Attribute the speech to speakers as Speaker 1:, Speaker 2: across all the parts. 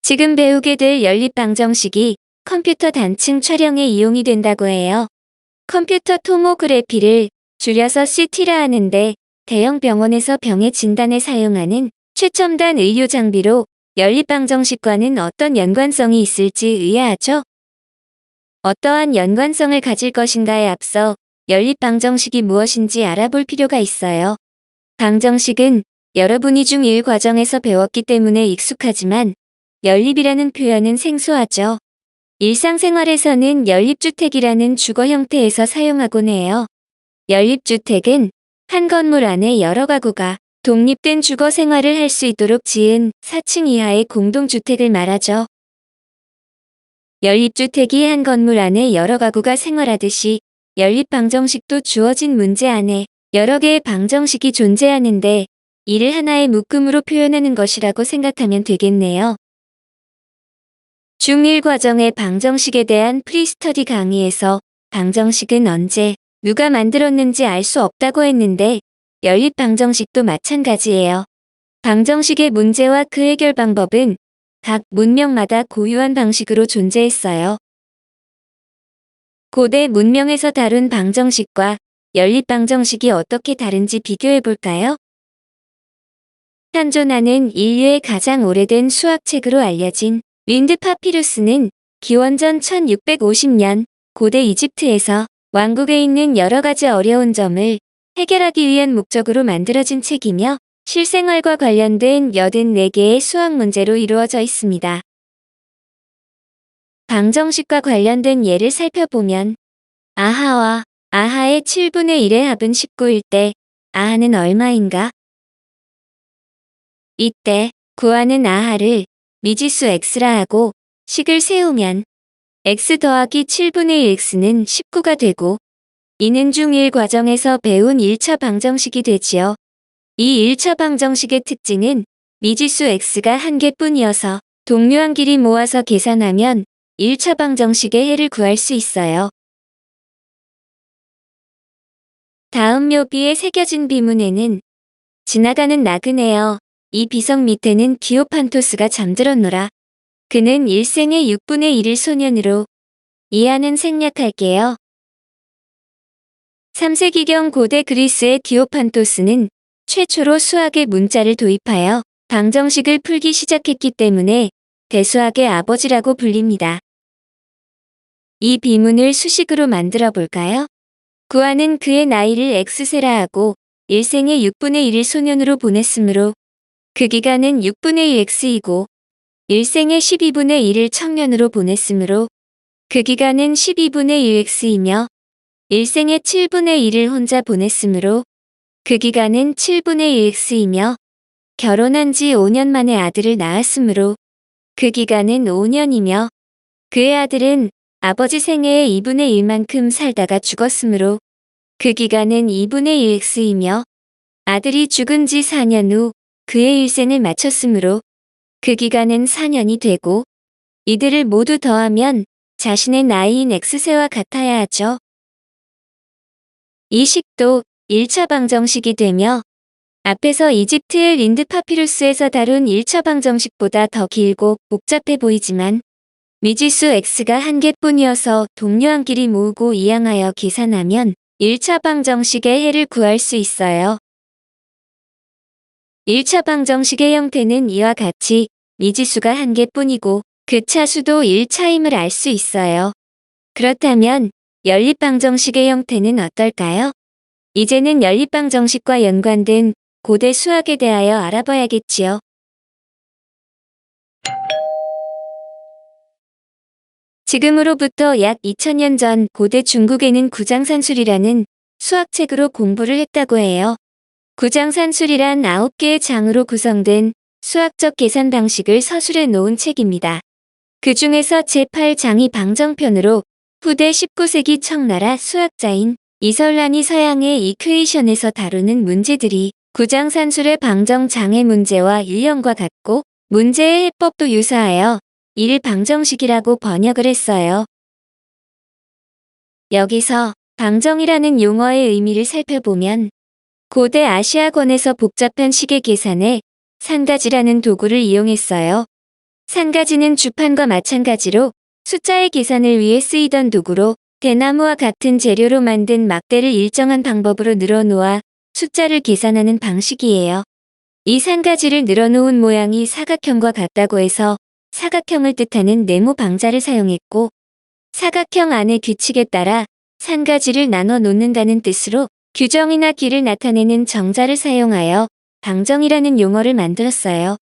Speaker 1: 지금 배우게 될 연립방정식이 컴퓨터 단층 촬영에 이용이 된다고 해요. 컴퓨터 토모그래피를 줄여서 CT라 하는데 대형 병원에서 병의 진단에 사용하는 최첨단 의료 장비로 연립방정식과는 어떤 연관성이 있을지 의아하죠? 어떠한 연관성을 가질 것인가에 앞서 연립방정식이 무엇인지 알아볼 필요가 있어요. 방정식은 여러분이 중1 과정에서 배웠기 때문에 익숙하지만 연립이라는 표현은 생소하죠. 일상생활에서는 연립주택이라는 주거 형태에서 사용하곤 해요. 연립주택은 한 건물 안에 여러 가구가 독립된 주거 생활을 할 수 있도록 지은 4층 이하의 공동주택을 말하죠. 연립주택이 한 건물 안에 여러 가구가 생활하듯이 연립방정식도 주어진 문제 안에 여러 개의 방정식이 존재하는데 이를 하나의 묶음으로 표현하는 것이라고 생각하면 되겠네요. 중1 과정의 방정식에 대한 프리스터디 강의에서 방정식은 언제, 누가 만들었는지 알 수 없다고 했는데 연립방정식도 마찬가지예요. 방정식의 문제와 그 해결 방법은 각 문명마다 고유한 방식으로 존재했어요. 고대 문명에서 다룬 방정식과 연립방정식이 어떻게 다른지 비교해 볼까요? 탄조나는 인류의 가장 오래된 수학책으로 알려진 린드 파피루스는 기원전 1650년 고대 이집트에서 왕국에 있는 여러 가지 어려운 점을 해결하기 위한 목적으로 만들어진 책이며 실생활과 관련된 84개의 수학 문제로 이루어져 있습니다. 방정식과 관련된 예를 살펴보면 아하와 아하의 7분의 1의 합은 19일 때 아하는 얼마인가? 이때 구하는 아하를 미지수 x라 하고 식을 세우면 x 더하기 7분의 1x는 19가 되고 이는 중1 과정에서 배운 1차 방정식이 되지요. 이 1차 방정식의 특징은 미지수 x가 한 개뿐이어서 동류한 길이 모아서 계산하면 1차 방정식의 해를 구할 수 있어요. 다음 묘비에 새겨진 비문에는 지나가는 나그네여 이 비석 밑에는 기오판토스가 잠들었노라. 그는 일생의 6분의 1일 소년으로 이하는 생략할게요. 3세기경 고대 그리스의 디오판토스는 최초로 수학의 문자를 도입하여 방정식을 풀기 시작했기 때문에 대수학의 아버지라고 불립니다. 이 비문을 수식으로 만들어 볼까요? 구하는 그의 나이를 x세라 하고 일생의 6분의 1일 소년으로 보냈으므로 그 기간은 6분의 1x이고 일생의 12분의 1을 청년으로 보냈으므로 그 기간은 12분의 1x이며 일생의 7분의 1을 혼자 보냈으므로 그 기간은 7분의 1x이며 결혼한 지 5년 만에 아들을 낳았으므로 그 기간은 5년이며 그의 아들은 아버지 생애의 2분의 1만큼 살다가 죽었으므로 그 기간은 2분의 1x이며 아들이 죽은 지 4년 후 그의 일생을 마쳤으므로 그 기간은 4년이 되고 이들을 모두 더하면 자신의 나이인 x세와 같아야 하죠. 이 식도 1차 방정식이 되며 앞에서 이집트의 린드 파피루스에서 다룬 1차 방정식보다 더 길고 복잡해 보이지만 미지수 x가 한 개뿐이어서 동류한 길이 모으고 이항하여 계산하면 1차 방정식의 해를 구할 수 있어요. 1차 방정식의 형태는 이와 같이 미지수가 한 개뿐이고 그 차수도 1차임을 알 수 있어요. 그렇다면 연립방정식의 형태는 어떨까요? 이제는 연립방정식과 연관된 고대 수학에 대하여 알아봐야겠지요. 지금으로부터 약 2000년 전 고대 중국에는 구장산술이라는 수학책으로 공부를 했다고 해요. 구장산술이란 9개의 장으로 구성된 수학적 계산 방식을 서술해 놓은 책입니다. 그 중에서 제8장이 방정편으로 후대 19세기 청나라 수학자인 이설란이 서양의 이퀘이션에서 다루는 문제들이 구장산술의 방정장의 문제와 일형과 같고 문제의 해법도 유사하여 이를 방정식이라고 번역을 했어요. 여기서 방정이라는 용어의 의미를 살펴보면 고대 아시아권에서 복잡한 시계 계산에 산가지라는 도구를 이용했어요. 산가지는 주판과 마찬가지로 숫자의 계산을 위해 쓰이던 도구로 대나무와 같은 재료로 만든 막대를 일정한 방법으로 늘어놓아 숫자를 계산하는 방식이에요. 이 산가지를 늘어놓은 모양이 사각형과 같다고 해서 사각형을 뜻하는 네모 방자를 사용했고, 사각형 안의 규칙에 따라 산가지를 나눠 놓는다는 뜻으로 규정이나 길을 나타내는 정자를 사용하여 방정이라는 용어를 만들었어요.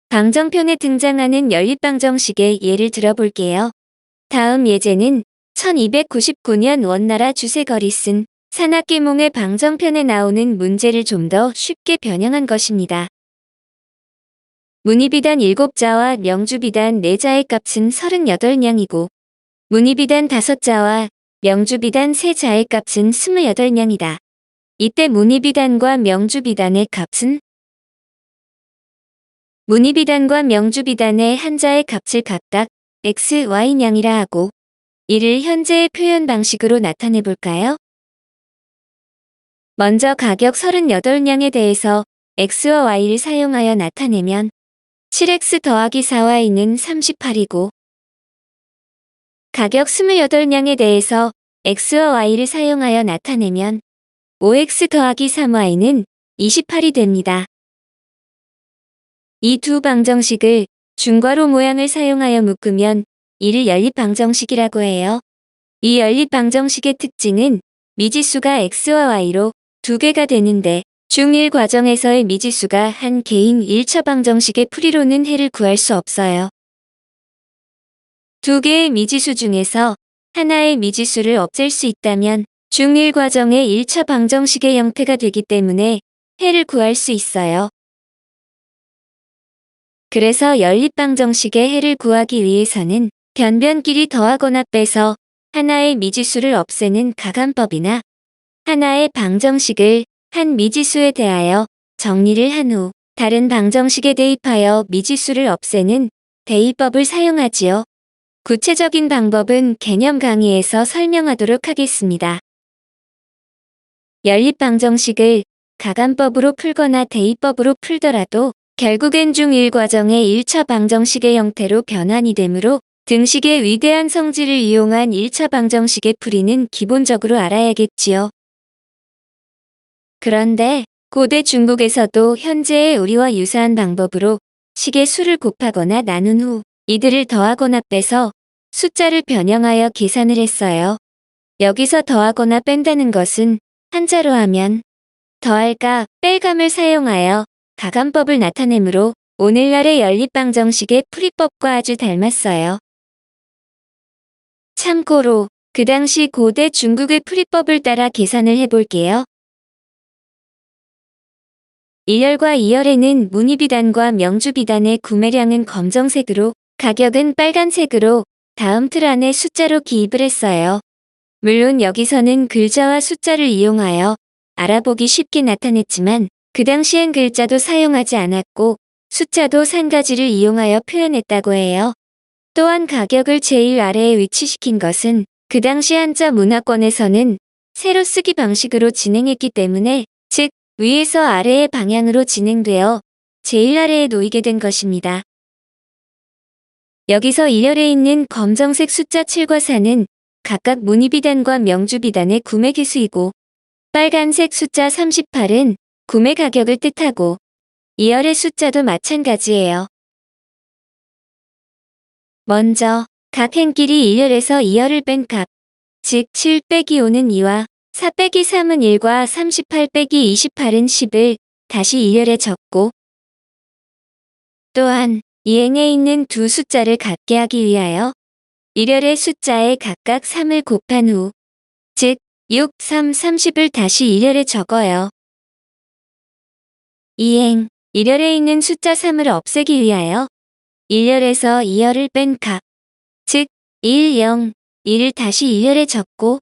Speaker 1: 방정편에 등장하는 연립방정식의 예를 들어볼게요. 다음 예제는 1299년 원나라 주세걸이 쓴 산악계몽의 방정편에 나오는 문제를 좀 더 쉽게 변형한 것입니다. 문이비단 7자와 명주비단 4자의 값은 38냥이고 문이비단 5자와 명주비단 3자의 값은 28냥이다. 이때 문이비단과 명주비단의 값은 문이비단과 명주비단의 한자의 값을 각각 x, y냥이라 하고 이를 현재의 표현 방식으로 나타내 볼까요? 먼저 가격 38냥에 대해서 x와 y를 사용하여 나타내면 7x 더하기 4y는 38이고 가격 28냥에 대해서 x와 y를 사용하여 나타내면 5x 더하기 3y는 28이 됩니다. 이 두 방정식을 중괄호 모양을 사용하여 묶으면 이를 연립방정식이라고 해요. 이 연립방정식의 특징은 미지수가 x와 y로 두 개가 되는데 중1 과정에서의 미지수가 한 개인 1차 방정식의 풀이로는 해를 구할 수 없어요. 두 개의 미지수 중에서 하나의 미지수를 없앨 수 있다면 중1 과정의 1차 방정식의 형태가 되기 때문에 해를 구할 수 있어요. 그래서 연립방정식의 해를 구하기 위해서는 변변끼리 더하거나 빼서 하나의 미지수를 없애는 가감법이나 하나의 방정식을 한 미지수에 대하여 정리를 한 후 다른 방정식에 대입하여 미지수를 없애는 대입법을 사용하지요. 구체적인 방법은 개념 강의에서 설명하도록 하겠습니다. 연립방정식을 가감법으로 풀거나 대입법으로 풀더라도 결국엔 중1 과정의 1차 방정식의 형태로 변환이 되므로 등식의 위대한 성질을 이용한 1차 방정식의 풀이는 기본적으로 알아야겠지요. 그런데 고대 중국에서도 현재의 우리와 유사한 방법으로 식의 수를 곱하거나 나눈 후 이들을 더하거나 빼서 숫자를 변형하여 계산을 했어요. 여기서 더하거나 뺀다는 것은 한자로 하면 더할까 뺄감을 사용하여 가감법을 나타내므로 오늘날의 연립방정식의 풀이법과 아주 닮았어요. 참고로 그 당시 고대 중국의 풀이법을 따라 계산을 해볼게요. 1열과 2열에는 문이비단과 명주비단의 구매량은 검정색으로 가격은 빨간색으로 다음 틀 안에 숫자로 기입을 했어요. 물론 여기서는 글자와 숫자를 이용하여 알아보기 쉽게 나타냈지만 그 당시엔 글자도 사용하지 않았고 숫자도 산가지를 이용하여 표현했다고 해요. 또한 가격을 제일 아래에 위치시킨 것은 그 당시 한자 문화권에서는 세로 쓰기 방식으로 진행했기 때문에 즉 위에서 아래의 방향으로 진행되어 제일 아래에 놓이게 된 것입니다. 여기서 1열에 있는 검정색 숫자 7과 4는 각각 문이비단과 명주비단의 구매 개수이고 빨간색 숫자 38은 구매 가격을 뜻하고 2열의 숫자도 마찬가지예요. 먼저 각 행끼리 1열에서 2열을 뺀 값, 즉 7 빼기 5는 2와 4 빼기 3은 1과 38 빼기 28은 10을 다시 2열에 적고 또한 이 행에 있는 두 숫자를 같게 하기 위하여 1열의 숫자에 각각 3을 곱한 후, 즉 6, 3, 30을 다시 1열에 적어요. 이 행, 1열에 있는 숫자 3을 없애기 위하여 1열에서 2열을 뺀 값, 즉 1, 0, 1을 다시 1열에 적고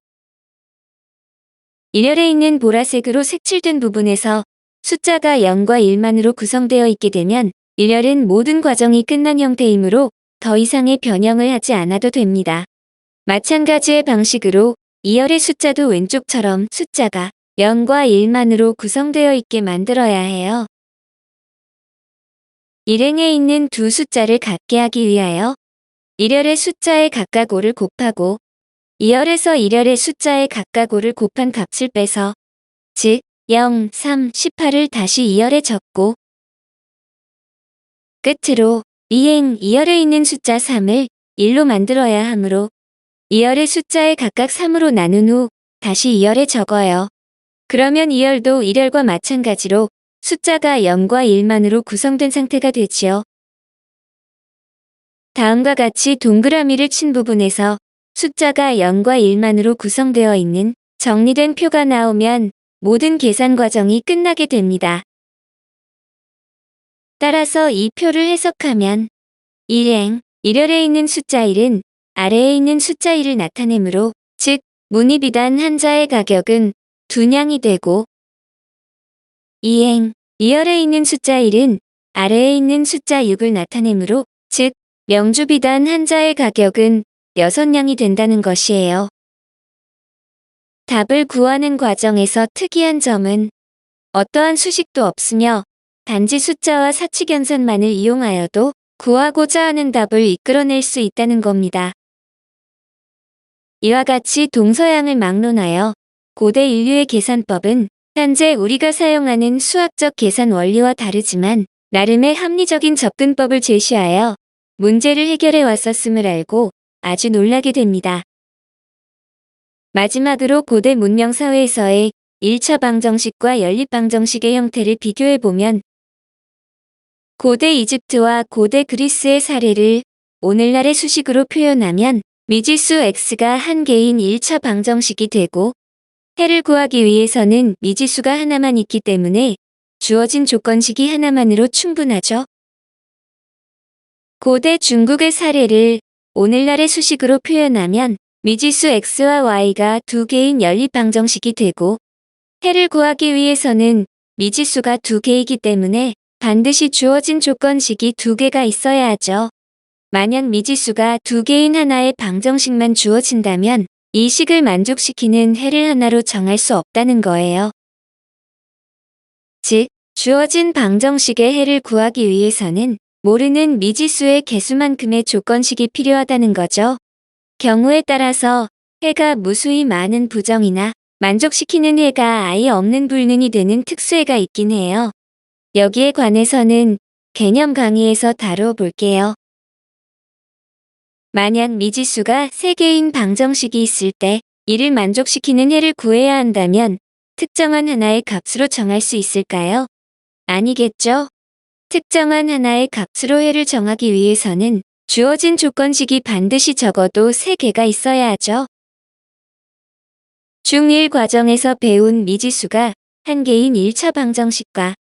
Speaker 1: 1열에 있는 보라색으로 색칠된 부분에서 숫자가 0과 1만으로 구성되어 있게 되면 1열은 모든 과정이 끝난 형태이므로 더 이상의 변형을 하지 않아도 됩니다. 마찬가지의 방식으로 2열의 숫자도 왼쪽처럼 숫자가 0과 1만으로 구성되어 있게 만들어야 해요. 일행에 있는 두 숫자를 같게 하기 위하여 1열의 숫자에 각각 5를 곱하고 2열에서 1열의 숫자에 각각 5를 곱한 값을 빼서 즉 0, 3, 18을 다시 2열에 적고 끝으로 이행 2열에 있는 숫자 3을 1로 만들어야 하므로 2열의 숫자에 각각 3으로 나눈 후 다시 2열에 적어요. 그러면 2열도 1열과 마찬가지로 숫자가 0과 1만으로 구성된 상태가 되지요. 다음과 같이 동그라미를 친 부분에서 숫자가 0과 1만으로 구성되어 있는 정리된 표가 나오면 모든 계산 과정이 끝나게 됩니다. 따라서 이 표를 해석하면 일행, 1열에 있는 숫자 1은 아래에 있는 숫자 1을 나타내므로 즉 문이비단 한자의 가격은 2냥이 되고 이행, 2열에 있는 숫자 1은 아래에 있는 숫자 6을 나타내므로 즉 명주비단 한자의 가격은 6냥이 된다는 것이에요. 답을 구하는 과정에서 특이한 점은 어떠한 수식도 없으며 단지 숫자와 사칙연산만을 이용하여도 구하고자 하는 답을 이끌어낼 수 있다는 겁니다. 이와 같이 동서양을 막론하여 고대 인류의 계산법은 현재 우리가 사용하는 수학적 계산 원리와 다르지만 나름의 합리적인 접근법을 제시하여 문제를 해결해 왔었음을 알고 아주 놀라게 됩니다. 마지막으로 고대 문명사회에서의 1차 방정식과 연립 방정식의 형태를 비교해보면 고대 이집트와 고대 그리스의 사례를 오늘날의 수식으로 표현하면 미지수 x가 한 개인 1차 방정식이 되고 해를 구하기 위해서는 미지수가 하나만 있기 때문에 주어진 조건식이 하나만으로 충분하죠. 고대 중국의 사례를 오늘날의 수식으로 표현하면 미지수 x와 y가 두 개인 연립 방정식이 되고 해를 구하기 위해서는 미지수가 두 개이기 때문에 반드시 주어진 조건식이 두 개가 있어야 하죠. 만약 미지수가 두 개인 하나의 방정식만 주어진다면 이 식을 만족시키는 해를 하나로 정할 수 없다는 거예요. 즉, 주어진 방정식의 해를 구하기 위해서는 모르는 미지수의 개수만큼의 조건식이 필요하다는 거죠. 경우에 따라서 해가 무수히 많은 부정이나 만족시키는 해가 아예 없는 불능이 되는 특수해가 있긴 해요. 여기에 관해서는 개념 강의에서 다루어 볼게요. 만약 미지수가 3개인 방정식이 있을 때 이를 만족시키는 해를 구해야 한다면 특정한 하나의 값으로 정할 수 있을까요? 아니겠죠? 특정한 하나의 값으로 해를 정하기 위해서는 주어진 조건식이 반드시 적어도 3개가 있어야 하죠. 중1 과정에서 배운 미지수가 한 개인 1차 방정식과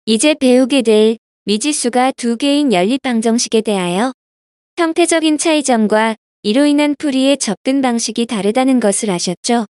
Speaker 1: 이제 배우게 될 미지수가 두 개인 연립 방정식에 대하여 형태적인 차이점과 이로 인한 풀이의 접근 방식이 다르다는 것을 아셨죠?